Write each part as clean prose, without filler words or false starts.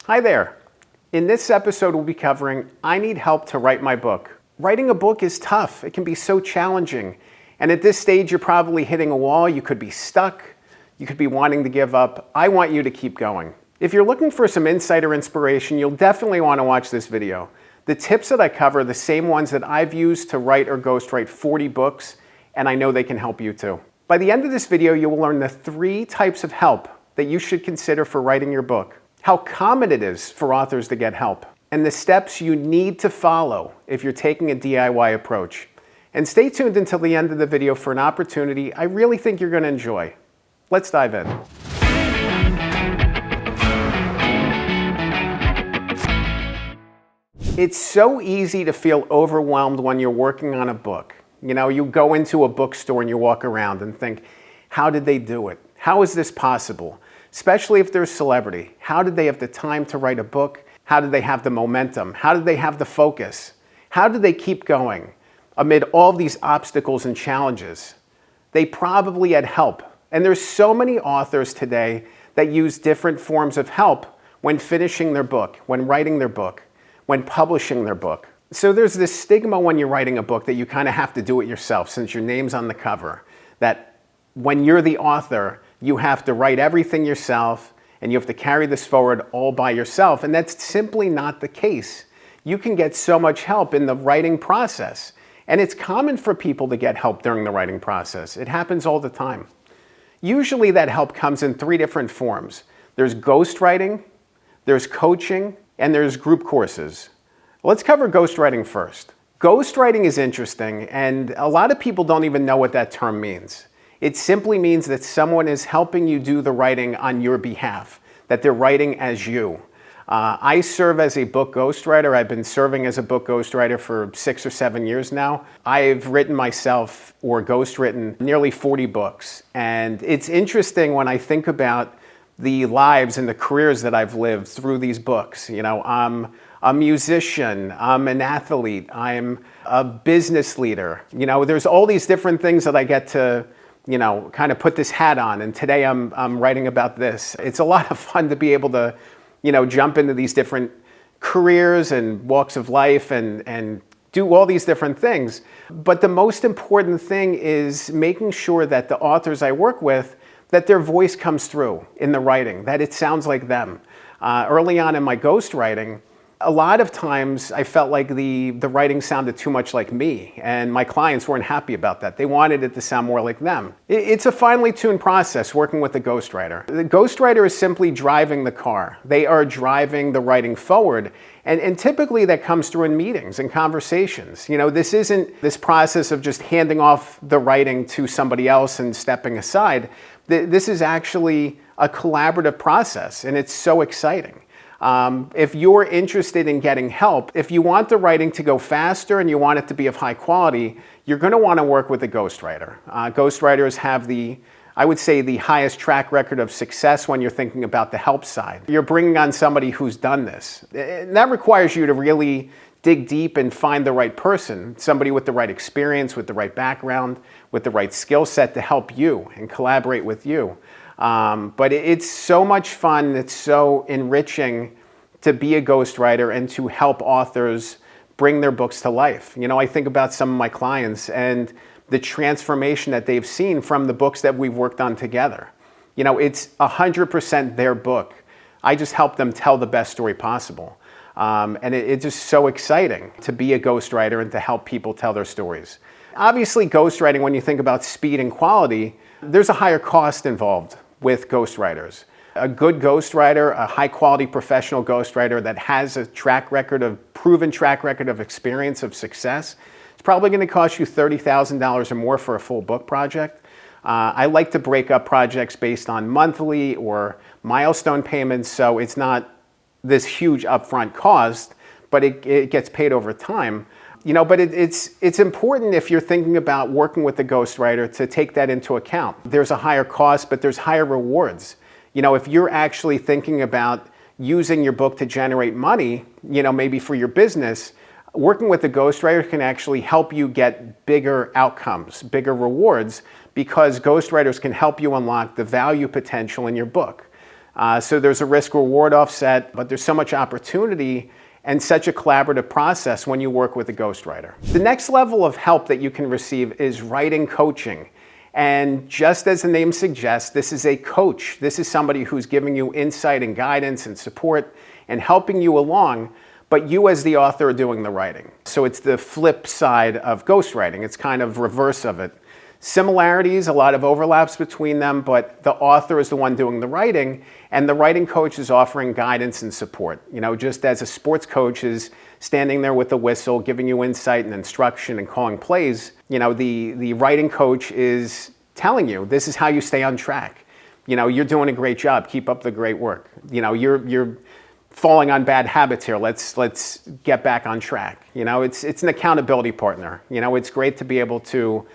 Hi there. In this episode, we'll be covering I need help to write my book. Writing a book is tough. It can be so challenging. And at this stage, you're probably hitting a wall. You could be stuck. You could be wanting to give up. I want you to keep going. If you're looking for some insight or inspiration, you'll definitely want to watch this video. The tips that I cover are the same ones that I've used to write or ghostwrite 40 books, and I know they can help you too. By the end of this video, you will learn the 3 types of help that you should consider for writing your book, how common it is for authors to get help, and the steps you need to follow if you're taking a DIY approach. And stay tuned until the end of the video for an opportunity I really think you're going to enjoy. Let's dive in. It's so easy to feel overwhelmed when you're working on a book. You know, you go into a bookstore and you walk around and think, how did they do it? How is this possible? Especially if they're a celebrity. How did they have the time to write a book? How did they have the momentum? How did they have the focus? How did they keep going amid all these obstacles and challenges? They probably had help. And there's so many authors today that use different forms of help when finishing their book, when writing their book, when publishing their book. So there's this stigma when you're writing a book that you kind of have to do it yourself since your name's on the cover, that when you're the author, you have to write everything yourself and you have to carry this forward all by yourself. And that's simply not the case. You can get so much help in the writing process. And it's common for people to get help during the writing process. It happens all the time. Usually that help comes in 3 different forms. There's ghostwriting, there's coaching, and there's group courses. Let's cover ghostwriting first. Ghostwriting is interesting, and a lot of people don't even know what that term means. It simply means that someone is helping you do the writing on your behalf, that they're writing as you. I serve as a book ghostwriter. I've been serving as a book ghostwriter for 6 or 7 years now. I've written myself, or ghostwritten, nearly 40 books. And it's interesting when I think about the lives and the careers that I've lived through these books. You know, I'm a musician, I'm an athlete, I'm a business leader. You know, there's all these different things that I get to, you know, kind of put this hat on. And today I'm writing about this. It's a lot of fun to be able to, you know, jump into these different careers and walks of life and do all these different things. But the most important thing is making sure that the authors I work with, that their voice comes through in the writing, that it sounds like them. Early on in my ghostwriting, a lot of times I felt like the writing sounded too much like me, and my clients weren't happy about that. They wanted it to sound more like them. It's a finely tuned process working with a ghostwriter. The ghostwriter is simply driving the car. They are driving the writing forward, and typically that comes through in meetings and conversations. You know, this isn't this process of just handing off the writing to somebody else and stepping aside. This is actually a collaborative process, and it's so exciting. If you're interested in getting help, if you want the writing to go faster and you want it to be of high quality, you're going to want to work with a ghostwriter. Ghostwriters have I would say, the highest track record of success when you're thinking about the help side. You're bringing on somebody who's done this. And that requires you to really dig deep and find the right person, somebody with the right experience, with the right background, with the right skill set to help you and collaborate with you. But it's so much fun, it's so enriching to be a ghostwriter and to help authors bring their books to life. You know, I think about some of my clients and the transformation that they've seen from the books that we've worked on together. You know, it's 100% their book. I just help them tell the best story possible. And it's just so exciting to be a ghostwriter and to help people tell their stories. Obviously, ghostwriting, when you think about speed and quality, there's a higher cost involved with ghostwriters. A good ghostwriter, a high-quality professional ghostwriter that has a proven track record of experience, of success, it's probably going to cost you $30,000 or more for a full book project. I like to break up projects based on monthly or milestone payments, so it's not this huge upfront cost, but it gets paid over time. You know, but it's important if you're thinking about working with a ghostwriter to take that into account. There's a higher cost, but there's higher rewards. You know, if you're actually thinking about using your book to generate money, you know, maybe for your business, working with a ghostwriter can actually help you get bigger outcomes, bigger rewards, because ghostwriters can help you unlock the value potential in your book. So there's a risk-reward offset, but there's so much opportunity and such a collaborative process when you work with a ghostwriter. The next level of help that you can receive is writing coaching. And just as the name suggests, this is a coach. This is somebody who's giving you insight and guidance and support and helping you along, but you as the author are doing the writing. So it's the flip side of ghostwriting. It's kind of reverse of it. Similarities, a lot of overlaps between them, but the author is the one doing the writing, and the writing coach is offering guidance and support. Just as a sports coach is standing there with the whistle, giving you insight and instruction and calling plays, the writing coach is telling you, this is how you stay on track. You're doing a great job. Keep up the great work. You're falling on bad habits here. Let's get back on track. It's an accountability partner. It's great to be able to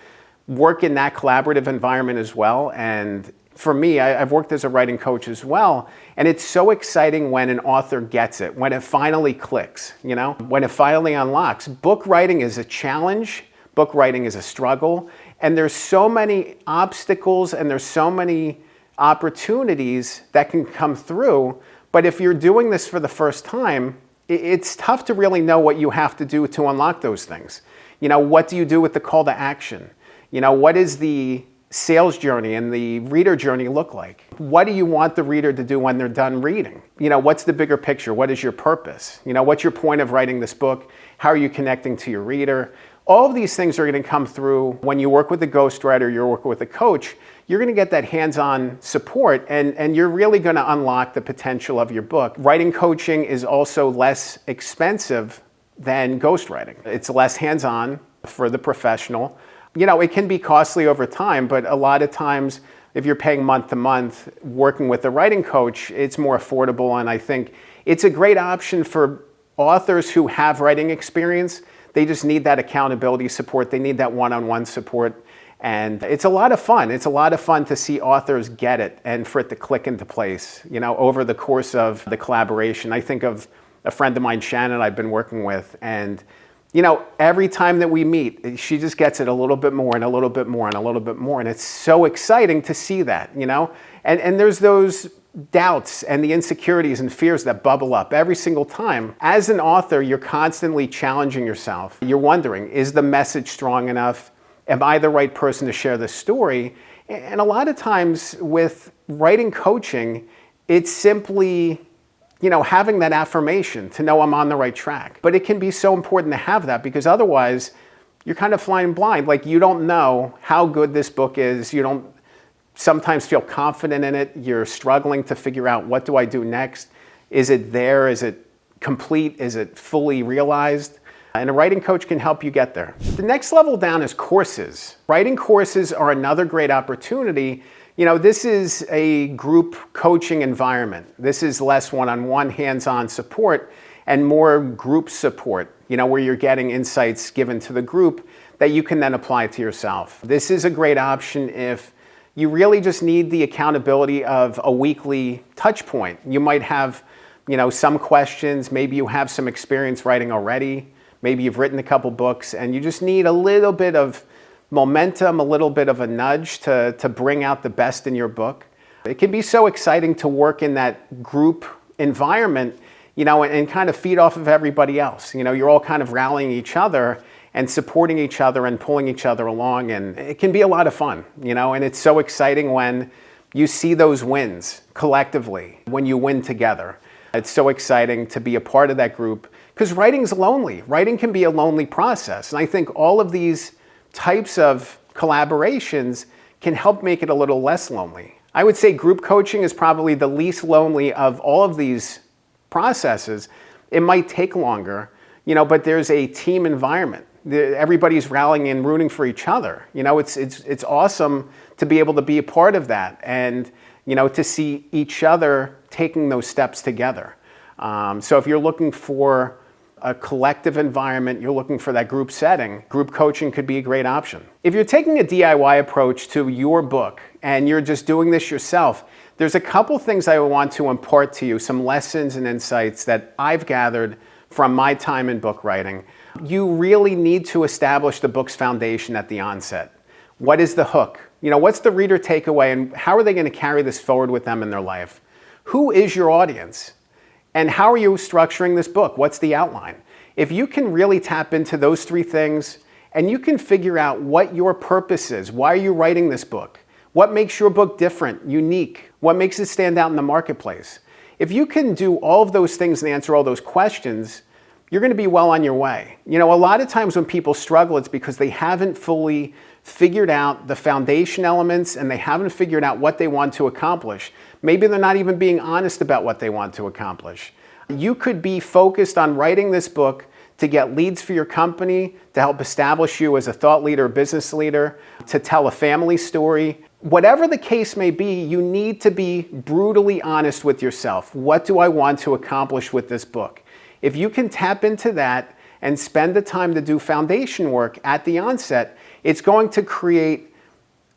work in that collaborative environment as well. And for me, I've worked as a writing coach as well, and it's so exciting when an author gets it, when it finally clicks, when it finally unlocks. Book writing is a challenge, book writing is a struggle, and there's so many obstacles and there's so many opportunities that can come through, but if you're doing this for the first time, it's tough to really know what you have to do to unlock those things. What do you do with the call to action? What is the sales journey and the reader journey look like? What do you want the reader to do when they're done reading? What's the bigger picture? What is your purpose? What's your point of writing this book? How are you connecting to your reader? All of these things are going to come through when you work with a ghostwriter, you're working with a coach. You're going to get that hands-on support, and you're really going to unlock the potential of your book. Writing coaching is also less expensive than ghostwriting. It's less hands-on for the professional. It can be costly over time, but a lot of times if you're paying month to month working with a writing coach, it's more affordable, and I think it's a great option for authors who have writing experience. They just need that accountability support. They need that one-on-one support, and it's a lot of fun. It's a lot of fun to see authors get it and for it to click into place, over the course of the collaboration. I think of a friend of mine, Shannon, I've been working with, and every time that we meet, she just gets it a little bit more and a little bit more and a little bit more. And it's so exciting to see that, And there's those doubts and the insecurities and fears that bubble up every single time. As an author, you're constantly challenging yourself. You're wondering, is the message strong enough? Am I the right person to share this story? And a lot of times with writing coaching, it's simply having that affirmation to know I'm on the right track. But it can be so important to have that, because otherwise you're kind of flying blind. Like, you don't know how good this book is. You don't sometimes feel confident in it. You're struggling to figure out, what do I do next? Is it there? Is it complete? Is it fully realized? And a writing coach can help you get there. The next level down is courses. Writing courses are another great opportunity. This is a group coaching environment. This is less one-on-one hands-on support and more group support, where you're getting insights given to the group that you can then apply to yourself. This is a great option if you really just need the accountability of a weekly touch point. You might have, some questions. Maybe you have some experience writing already. Maybe you've written a couple books and you just need a little bit of momentum, a little bit of a nudge to bring out the best in your book. It can be so exciting to work in that group environment, and kind of feed off of everybody else. You're all kind of rallying each other and supporting each other and pulling each other along, and it can be a lot of fun, and it's so exciting when you see those wins collectively, when you win together. It's so exciting to be a part of that group, because writing's lonely. Writing can be a lonely process, and I think all of these types of collaborations can help make it a little less lonely. I would say group coaching is probably the least lonely of all of these processes. It might take longer, but there's a team environment. Everybody's rallying and rooting for each other. It's awesome to be able to be a part of that, and to see each other taking those steps together. So if you're looking for a collective environment, you're looking for that group setting, group coaching could be a great option. If you're taking a DIY approach to your book and you're just doing this yourself, there's a couple things I want to impart to you, some lessons and insights that I've gathered from my time in book writing. You really need to establish the book's foundation at the onset. What is the hook? What's the reader takeaway, and how are they going to carry this forward with them in their life? Who is your audience? And how are you structuring this book? What's the outline? If you can really tap into those three things and you can figure out what your purpose is, why are you writing this book? What makes your book different, unique? What makes it stand out in the marketplace? If you can do all of those things and answer all those questions, you're going to be well on your way. You know, a lot of times when people struggle, it's because they haven't fully figured out the foundation elements and they haven't figured out what they want to accomplish. Maybe they're not even being honest about what they want to accomplish. You could be focused on writing this book to get leads for your company, to help establish you as a thought leader, business leader, to tell a family story. Whatever the case may be, you need to be brutally honest with yourself. What do I want to accomplish with this book? If you can tap into that and spend the time to do foundation work at the onset, it's going to create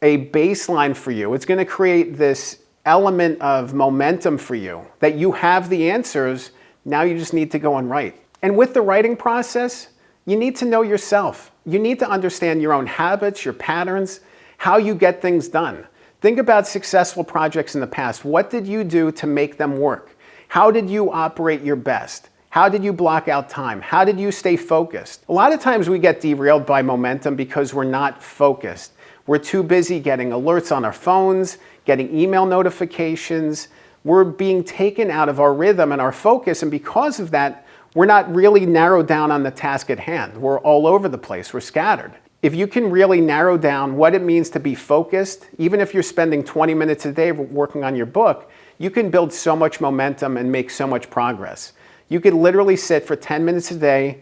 a baseline for you. It's going to create this element of momentum for you that you have the answers. Now you just need to go and write. And with the writing process, you need to know yourself. You need to understand your own habits, your patterns, how you get things done. Think about successful projects in the past. What did you do to make them work? How did you operate your best? How did you block out time? How did you stay focused? A lot of times we get derailed by momentum because we're not focused. We're too busy getting alerts on our phones, getting email notifications. We're being taken out of our rhythm and our focus, and because of that, we're not really narrowed down on the task at hand. We're all over the place. We're scattered. If you can really narrow down what it means to be focused, even if you're spending 20 minutes a day working on your book, you can build so much momentum and make so much progress. You could literally sit for 10 minutes a day,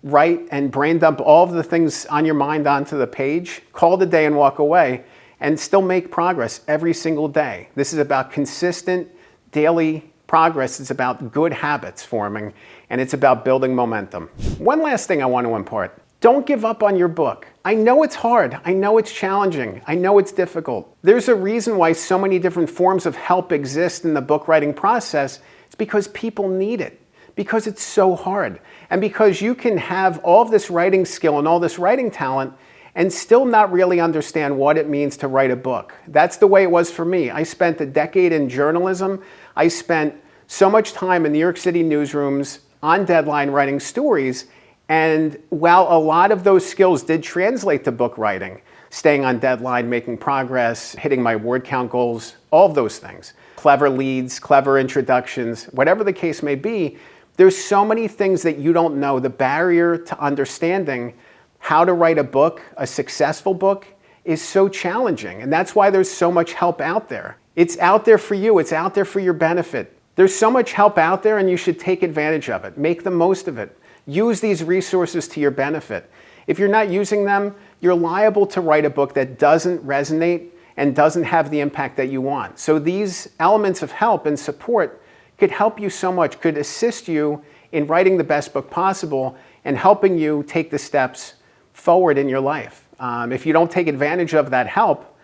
write and brain dump all of the things on your mind onto the page, call it a day and walk away, and still make progress every single day. This is about consistent daily progress. It's about good habits forming, and it's about building momentum. One last thing I want to impart. Don't give up on your book. I know it's hard. I know it's challenging. I know it's difficult. There's a reason why so many different forms of help exist in the book writing process. It's because people need it, because it's so hard, and because you can have all of this writing skill and all this writing talent and still not really understand what it means to write a book. That's the way it was for me. I spent a decade in journalism. I spent so much time in New York City newsrooms on deadline writing stories. And while a lot of those skills did translate to book writing, staying on deadline, making progress, hitting my word count goals, all of those things, clever leads, clever introductions, whatever the case may be, there's so many things that you don't know. The barrier to understanding how to write a book, a successful book, is so challenging. And that's why there's so much help out there. It's out there for you. It's out there for your benefit. There's so much help out there, and you should take advantage of it. Make the most of it. Use these resources to your benefit. If you're not using them, you're liable to write a book that doesn't resonate and doesn't have the impact that you want. So these elements of help and support could help you so much, could assist you in writing the best book possible and helping you take the steps forward in your life. If you don't take advantage of that help,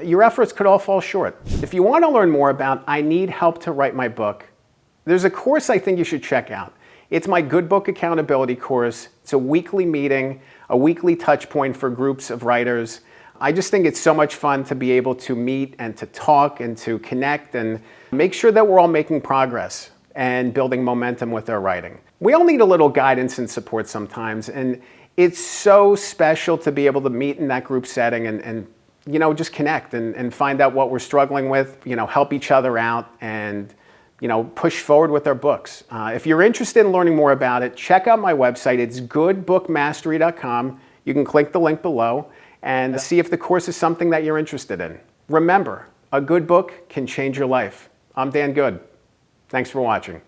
your efforts could all fall short. If you want to learn more about I need help to write my book, there's a course I think you should check out. It's my Good Book Accountability course. It's a weekly meeting, a weekly touch point for groups of writers. I just think it's so much fun to be able to meet and to talk and to connect and make sure that we're all making progress and building momentum with our writing. We all need a little guidance and support sometimes, and it's so special to be able to meet in that group setting and you know, just connect and find out what we're struggling with, you know, help each other out and, you know, push forward with our books. If you're interested in learning more about it, check out my website. It's goodbookmastery.com. You can click the link below and see if the course is something that you're interested in. Remember, a good book can change your life. I'm Dan Good. Thanks for watching.